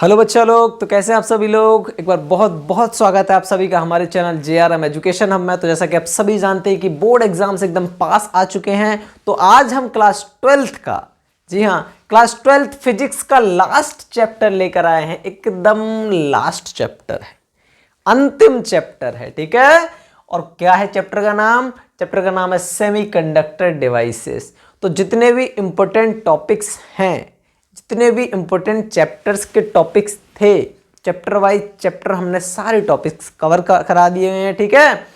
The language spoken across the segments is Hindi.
हेलो बच्चा लोग, तो कैसे हैं आप सभी लोग। एक बार बहुत बहुत स्वागत है आप सभी का हमारे चैनल JRM एजुकेशन हब में। तो जैसा कि आप सभी जानते हैं कि बोर्ड एग्जाम्स एकदम पास आ चुके हैं, तो आज हम क्लास 12th का, जी हाँ, क्लास 12th फिजिक्स का लास्ट चैप्टर लेकर आए हैं। एकदम लास्ट चैप्टर है, अंतिम चैप्टर है, ठीक है। और क्या है चैप्टर का नाम? चैप्टर का नाम है सेमीकंडक्टर डिवाइसेस। तो जितने भी इंपॉर्टेंट टॉपिक्स हैं, जितने भी इंपॉर्टेंट चैप्टर्स के टॉपिक्स थे, चैप्टर वाइज चैप्टर हमने सारे टॉपिक्स कवर करा दिए हैं, ठीक है।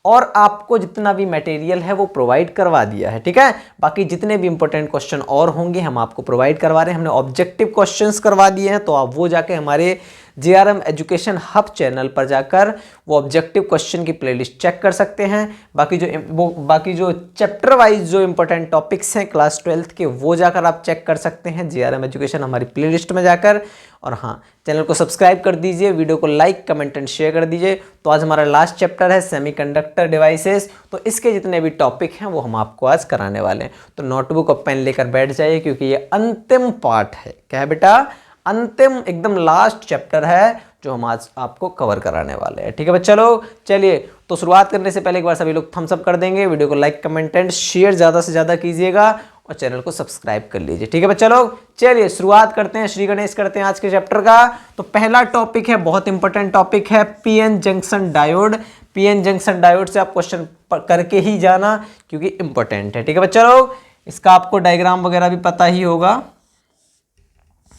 और आपको जितना भी मटेरियल है वो प्रोवाइड करवा दिया है, ठीक है। बाकी जितने भी इंपॉर्टेंट क्वेश्चन और होंगे हम आपको प्रोवाइड करवा रहे हैं। हमने ऑब्जेक्टिव क्वेश्चंस करवा दिए हैं, तो आप वो जाके हमारे JRM एजुकेशन हब चैनल पर जाकर वो ऑब्जेक्टिव क्वेश्चन की प्लेलिस्ट चेक कर सकते हैं। बाकी जो चैप्टर वाइज जो इंपॉर्टेंट टॉपिक्स हैं क्लास 12th के, वो जाकर आप चेक कर सकते हैं JRM एजुकेशन हमारी प्लेलिस्ट में जाकर। और हाँ, चैनल को सब्सक्राइब कर दीजिए, वीडियो को लाइक कमेंट एंड शेयर कर दीजिए। तो आज हमारा लास्ट चैप्टर है सेमीकंडक्टर डिवाइसेस। तो इसके जितने भी टॉपिक हैं वो हम आपको आज कराने वाले हैं। तो नोटबुक और पेन लेकर बैठ जाइए, क्योंकि ये अंतिम पार्ट है। क्या है बेटा? अंतिम, एकदम लास्ट चैप्टर है जो हम आज आपको कवर कराने वाले हैं, ठीक है बच्चा लोग। चलिए, तो शुरुआत करने से पहले एक बार सभी लोग थम्स अप कर देंगे, वीडियो को लाइक कमेंट एंड शेयर ज़्यादा से ज़्यादा कीजिएगा और चैनल को सब्सक्राइब कर लीजिए, ठीक है बच्चा लोग। चलिए शुरुआत करते हैं, श्री गणेश करते हैं आज के चैप्टर का। तो पहला टॉपिक है, बहुत इंपॉर्टेंट टॉपिक है, PN junction diode. PN junction diode से आप क्वेश्चन करके ही जाना, क्योंकि इंपॉर्टेंट है, ठीक है बच्चा लोग। इसका आपको डायग्राम वगैरह भी पता ही होगा,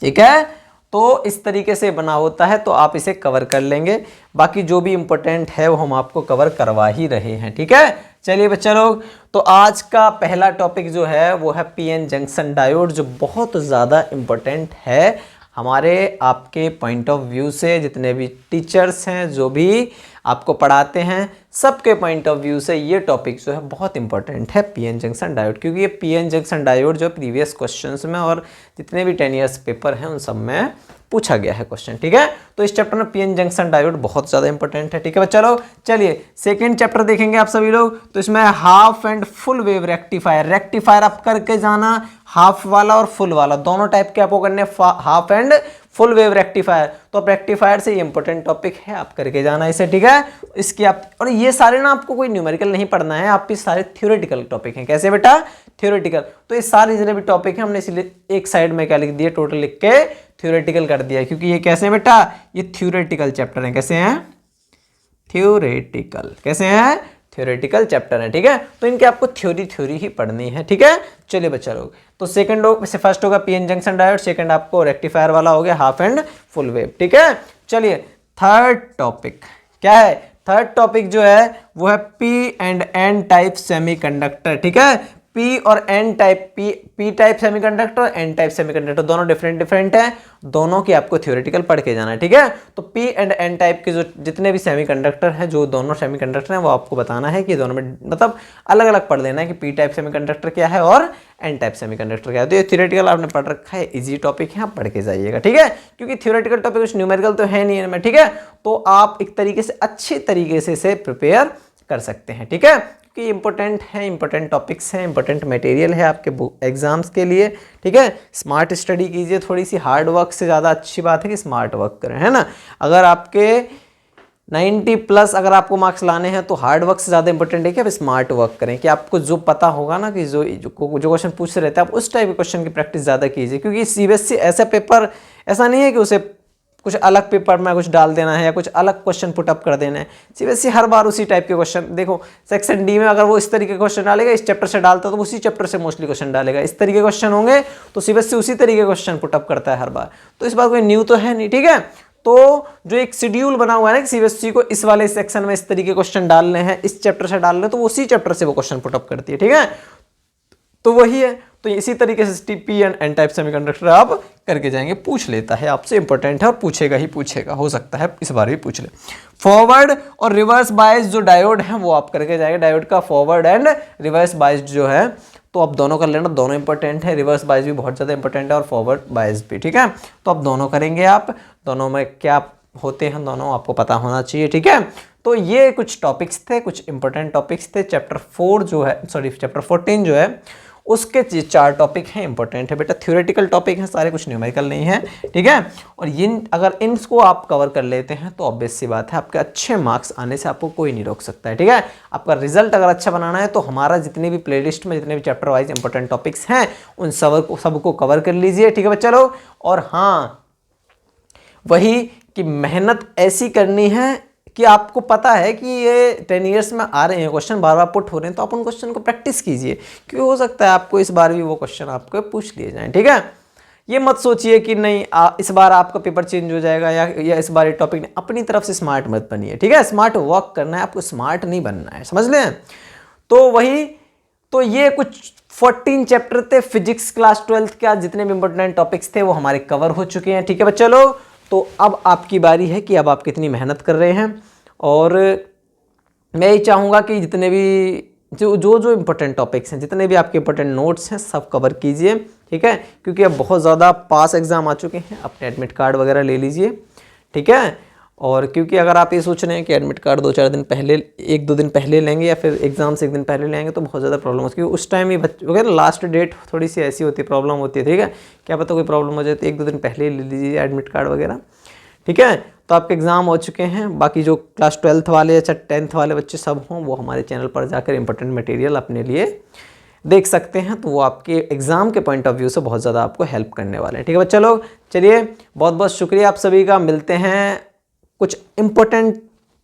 ठीक है। तो इस तरीके से बना होता है, तो आप इसे कवर कर लेंगे। बाकी जो भी इंपॉर्टेंट है वो हम आपको कवर करवा ही रहे हैं, ठीक है। चलिए बच्चा लोग, तो आज का पहला टॉपिक जो है वो है पीएन जंक्शन डायोड, जो बहुत ज़्यादा इंपॉर्टेंट है हमारे आपके पॉइंट ऑफ व्यू से। जितने भी टीचर्स हैं, जो भी आपको पढ़ाते हैं, सबके पॉइंट ऑफ व्यू से ये टॉपिक जो है बहुत इंपॉर्टेंट है, पीएन जंक्शन डायोड। क्योंकि ये पीएन जंक्शन डायोड जो प्रीवियस क्वेश्चंस में और जितने भी 10 ईयर्स पेपर हैं उन सब में पूछा गया है क्वेश्चन, ठीक है। तो इस चैप्टर में पीएन जंक्शन डायोड बहुत ज़्यादा इंपॉर्टेंट है, ठीक है बच्चा लोग। चलिए सेकेंड चैप्टर देखेंगे आप सभी लोग। तो इसमें half and full wave rectifier. Rectifier आप करके जाना, हाफ वाला और फुल वाला दोनों टाइप के आपको करने, half and full wave rectifier. तो आप रेक्टिफायर से ये इंपॉर्टेंट टॉपिक है, आप करके जाना इसे, ठीक है। इसकी आप, और ये सारे ना आपको कोई न्यूमेरिकल नहीं पढ़ना है, आप ये सारे थ्योरेटिकल टॉपिक हैं। कैसे बेटा? थ्योरेटिकल। तो ये सारे जितने भी टॉपिक हैं हमने इसलिए एक साइड में क्या लिख दिया, टोटल लिख के थ्योरेटिकल कर दिया, क्योंकि ये कैसे हैं बेटा? ये थ्योरेटिकल चैप्टर हैं। कैसे हैं? थ्योरेटिकल। कैसे हैं? थ्योरेटिकल चैप्टर है, ठीक है। तो इनके आपको थ्योरी ही पढ़नी है, ठीक है। चलिए बच्चा लोग, तो सेकंड से फर्स्ट होगा पीएन जंक्शन डायोड, सेकंड आपको रेक्टिफायर वाला हो गया हाफ एंड फुल वेव, ठीक है। चलिए थर्ड टॉपिक क्या है? थर्ड टॉपिक जो है वो है P and N type semiconductor, ठीक है। पी और N type, P type semiconductor और एन टाइप सेमीकंडक्टर दोनों डिफरेंट हैं, दोनों की आपको थ्योरेटिकल पढ़ के जाना है, ठीक है। तो पी एंड एन टाइप के जो जितने भी सेमीकंडक्टर हैं, जो दोनों सेमीकंडक्टर हैं, वो आपको बताना है कि दोनों में मतलब अलग अलग पढ़ लेना है कि पी टाइप सेमीकंडक्टर क्या है और एन टाइप सेमीकंडक्टर क्या है। तो ये थ्योरेटिकल आपने पढ़ रखा है, इजी टॉपिक है, आप पढ़ के जाइएगा, ठीक है। क्योंकि थ्योरेटिकल टॉपिक कुछ न्यूमेरिकल तो है नहीं इनमें, ठीक है। तो आप एक तरीके से अच्छे तरीके से इसे प्रिपेयर कर सकते हैं, ठीक है। कि इंपॉर्टेंट है, इंपॉर्टेंट टॉपिक्स हैं, इंपॉर्टेंट मटेरियल है आपके एग्जाम्स के लिए, ठीक है। स्मार्ट स्टडी कीजिए, थोड़ी सी हार्ड वर्क से ज़्यादा अच्छी बात है कि स्मार्ट वर्क करें, है ना। अगर आपके 90+ अगर आपको मार्क्स लाने हैं तो हार्ड वर्क से ज़्यादा इंपॉर्टेंट है कि आप स्मार्ट वर्क करें, कि आपको जो पता होगा ना कि जो क्वेश्चन पूछ रहे थे, आप उस टाइप के क्वेश्चन की प्रैक्टिस ज़्यादा कीजिए। क्योंकि CBSE ऐसा पेपर ऐसा नहीं है कि उसे कुछ अलग पेपर में कुछ डाल देना है या कुछ अलग क्वेश्चन पुट अप कर देना है। CBSE हर बार उसी टाइप के क्वेश्चन, देखो सेक्शन D में अगर वो इस तरीके के क्वेश्चन डालेगा, इस चैप्टर से डालता तो उसी चैप्टर से मोस्टली क्वेश्चन डालेगा। इस तरीके के क्वेश्चन होंगे तो CBSE उसी तरीके के क्वेश्चन पुट अप करता है हर बार। तो इस बार कोई न्यू तो है नहीं, ठीक है। तो जो एक शेड्यूल बना हुआ है ना कि CBSE को इस वाले सेक्शन में इस तरीके क्वेश्चन डालने हैं, इस चैप्टर से डालने, तो वो उसी चैप्टर से वो क्वेश्चन पुट अप करती है, ठीक है। तो वही है। तो इसी तरीके से P and N type semiconductor आप करके जाएंगे, पूछ लेता है आपसे, इंपॉर्टेंट है और पूछेगा ही पूछेगा, हो सकता है इस बार भी पूछ ले। फॉरवर्ड और रिवर्स बायस जो डायोड है वो आप करके जाएंगे। डायोड का फॉरवर्ड एंड रिवर्स बायस जो है, तो आप दोनों कर लेना, दोनों इंपॉर्टेंट है। रिवर्स बायस भी बहुत ज़्यादा इंपॉर्टेंट है और फॉरवर्ड बायस भी, ठीक है। तो आप दोनों करेंगे, आप दोनों में क्या होते हैं दोनों आपको पता होना चाहिए, ठीक है। तो ये कुछ टॉपिक्स थे, कुछ इंपॉर्टेंट टॉपिक्स थे। चैप्टर 14 जो है उसके 4 टॉपिक हैं इंपॉर्टेंट है बेटा, थ्योरेटिकल टॉपिक हैं सारे, कुछ न्यूमेरिकल नहीं है, ठीक है। और अगर इनको आप कवर कर लेते हैं तो ऑब्वियस सी बात है आपके अच्छे मार्क्स आने से आपको कोई नहीं रोक सकता है, ठीक है। आपका रिजल्ट अगर अच्छा बनाना है तो हमारा जितने भी प्लेलिस्ट में जितने भी चैप्टर वाइज इंपॉर्टेंट टॉपिक्स हैं उन सबको कवर कर लीजिए, ठीक है चलो। और हाँ वही कि मेहनत ऐसी करनी है कि आपको पता है कि ये 10 ईयर्स में आ रहे हैं क्वेश्चन, बार बार पुट हो रहे हैं, तो आप उन क्वेश्चन को प्रैक्टिस कीजिए, क्योंकि हो सकता है आपको इस बार भी वो क्वेश्चन आपको पूछ लिए जाएं, ठीक है। ये मत सोचिए कि नहीं इस बार आपका पेपर चेंज हो जाएगा या इस बार ये टॉपिक नहीं, अपनी तरफ से स्मार्ट मत बनिए, ठीक है। स्मार्ट वर्क करना है आपको, स्मार्ट नहीं बनना है, समझ लें। तो वही तो ये कुछ 14 चैप्टर थे फिजिक्स क्लास 12th के, जितने भी इंपॉर्टेंट टॉपिक्स थे वो हमारे कवर हो चुके हैं, ठीक है बच्चा लोग। तो अब आपकी बारी है कि अब आप कितनी मेहनत कर रहे हैं, और मैं ये चाहूँगा कि जितने भी जो इंपॉर्टेंट टॉपिक्स हैं, जितने भी आपके इंपॉर्टेंट नोट्स हैं सब कवर कीजिए, ठीक है, क्योंकि अब बहुत ज़्यादा पास एग्ज़ाम आ चुके हैं, अपने एडमिट कार्ड वगैरह ले लीजिए, ठीक है। और क्योंकि अगर आप ये सोच रहे हैं कि एडमिट कार्ड 2-4 दिन पहले 1-2 दिन पहले लेंगे या फिर एग्ज़ाम से 1 दिन पहले लेंगे तो बहुत ज़्यादा प्रॉब्लम होती है, क्योंकि उस टाइम ही वगैरह लास्ट डेट थोड़ी सी ऐसी होती है, प्रॉब्लम होती है, ठीक है। क्या पता कोई प्रॉब्लम हो जाए तो 1-2 दिन पहले ही ले लीजिए एडमिट कार्ड वगैरह, ठीक है। तो आपके एग्ज़ाम हो चुके हैं, बाकी जो क्लास 12th वाले या 10th वाले बच्चे सब हों वो हमारे चैनल पर जाकर इंपॉर्टेंट मटेरियल अपने लिए देख सकते हैं, तो वो आपके एग्ज़ाम के पॉइंट ऑफ व्यू से बहुत ज़्यादा आपको हेल्प करने वाले हैं, ठीक है बच्चा लोग। चलिए बहुत बहुत शुक्रिया आप सभी का, मिलते हैं कुछ इंपॉर्टेंट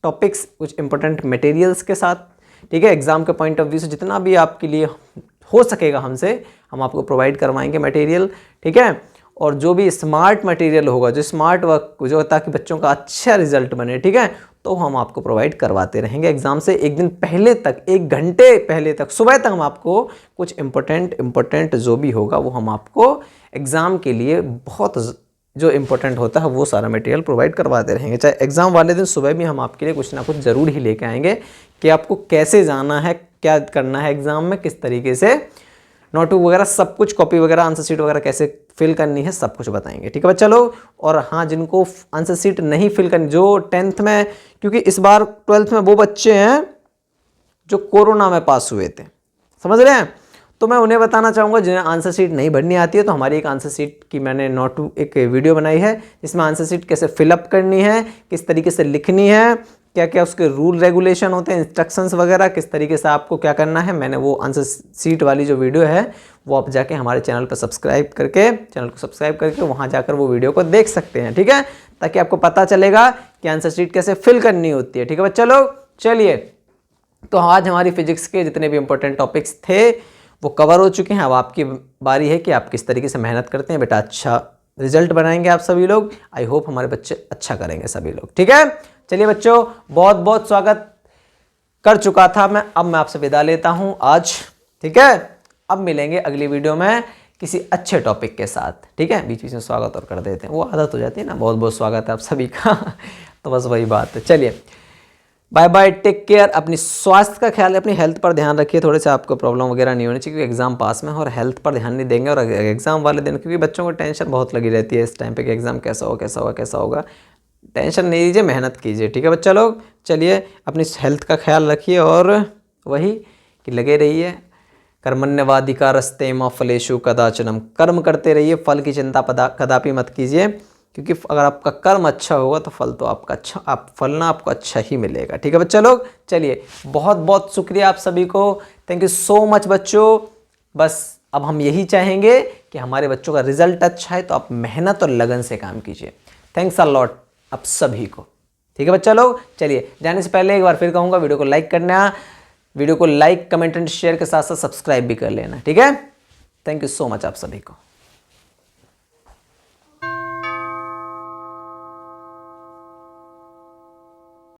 टॉपिक्स, कुछ इंपॉर्टेंट मटेरियल्स के साथ, ठीक है। एग्ज़ाम के पॉइंट ऑफ व्यू से जितना भी आपके लिए हो सकेगा हमसे हम आपको प्रोवाइड करवाएंगे मटेरियल, ठीक है। और जो भी स्मार्ट मटेरियल होगा, जो स्मार्ट वर्क जो ताकि बच्चों का अच्छा रिजल्ट बने, ठीक है, तो हम आपको प्रोवाइड करवाते रहेंगे। एग्ज़ाम से 1 दिन पहले तक, 1 घंटे पहले तक, सुबह तक हम आपको कुछ इंपॉर्टेंट जो भी होगा वो हम आपको एग्ज़ाम के लिए बहुत जो इंपॉर्टेंट होता है वो सारा मटेरियल प्रोवाइड करवाते रहेंगे। चाहे एग्ज़ाम वाले दिन सुबह भी हम आपके लिए कुछ ना कुछ ज़रूर ही लेके आएंगे कि आपको कैसे जाना है, क्या करना है एग्ज़ाम में, किस तरीके से नोटबुक वगैरह सब कुछ, कॉपी वगैरह, आंसर शीट वगैरह कैसे फिल करनी है, सब कुछ बताएंगे, ठीक है बच्चा लोग। और हाँ, जिनको आंसर शीट नहीं फिल करनी, जो 10th में, क्योंकि इस बार 12th में वो बच्चे हैं जो कोरोना में पास हुए थे, समझ रहे हैं, तो मैं उन्हें बताना चाहूँगा जिन्हें आंसर शीट नहीं भरनी आती है, तो हमारी एक आंसर शीट की मैंने एक वीडियो बनाई है जिसमें आंसर शीट कैसे फिलअप करनी है, किस तरीके से लिखनी है, क्या क्या उसके रूल रेगुलेशन होते हैं, इंस्ट्रक्शंस वगैरह, किस तरीके से आपको क्या करना है, मैंने वो आंसर शीट वाली जो वीडियो है वो आप जाके हमारे चैनल को सब्सक्राइब करके वहाँ जाकर वो वीडियो को देख सकते हैं, ठीक है, ताकि आपको पता चलेगा कि आंसर शीट कैसे फिल करनी होती है, ठीक है बच्चा लोग। चलिए, तो आज हमारी फिजिक्स के जितने भी इंपॉर्टेंट टॉपिक्स थे वो कवर हो चुके हैं। अब आपकी बारी है कि आप किस तरीके से मेहनत करते हैं बेटा, अच्छा रिजल्ट बनाएंगे आप सभी लोग। आई होप हमारे बच्चे अच्छा करेंगे सभी लोग, ठीक है। चलिए बच्चों, बहुत बहुत स्वागत कर चुका था मैं, अब मैं आपसे विदा लेता हूं आज, ठीक है। अब मिलेंगे अगली वीडियो में किसी अच्छे टॉपिक के साथ, ठीक है। बीच बीच में स्वागत और कर देते हैं, वो आदत हो जाती है ना, बहुत बहुत स्वागत है आप सभी का तो बस वही बात है। चलिए बाय बाय, टेक केयर, अपनी स्वास्थ्य का ख्याल, अपनी हेल्थ पर ध्यान रखिए, थोड़े से आपको प्रॉब्लम वगैरह नहीं होनी चाहिए, क्योंकि एग्जाम पास में, और हेल्थ पर ध्यान नहीं देंगे और एग्जाम वाले दिन, क्योंकि बच्चों को टेंशन बहुत लगी रहती है इस टाइम पे कि एग्जाम कैसा होगा। टेंशन नहीं लीजिए, मेहनत कीजिए, ठीक है बच्चा लोग। चलिए अपनी हेल्थ का ख्याल रखिए, और वही कि लगे रहिए, कर्मण्यवाधिकारस्ते मा फलेषु कदाचनम, कर्म करते रहिए, फल की चिंता कदापि मत कीजिए, क्योंकि अगर आपका कर्म अच्छा होगा तो फल तो आपका अच्छा, फल ना आपको अच्छा ही मिलेगा, ठीक है बच्चा लोग। चलिए बहुत बहुत शुक्रिया आप सभी को, थैंक यू सो मच बच्चों। बस अब हम यही चाहेंगे कि हमारे बच्चों का रिजल्ट अच्छा है, तो आप मेहनत और लगन से काम कीजिए। थैंक्स अ लॉट आप सभी को, ठीक है बच्चा लोग। चलिए जाने से पहले एक बार फिर कहूँगा, वीडियो को लाइक करना, वीडियो को लाइक, कमेंट एंड शेयर के साथ साथ सब्सक्राइब भी कर लेना, ठीक है। थैंक यू सो मच आप सभी को।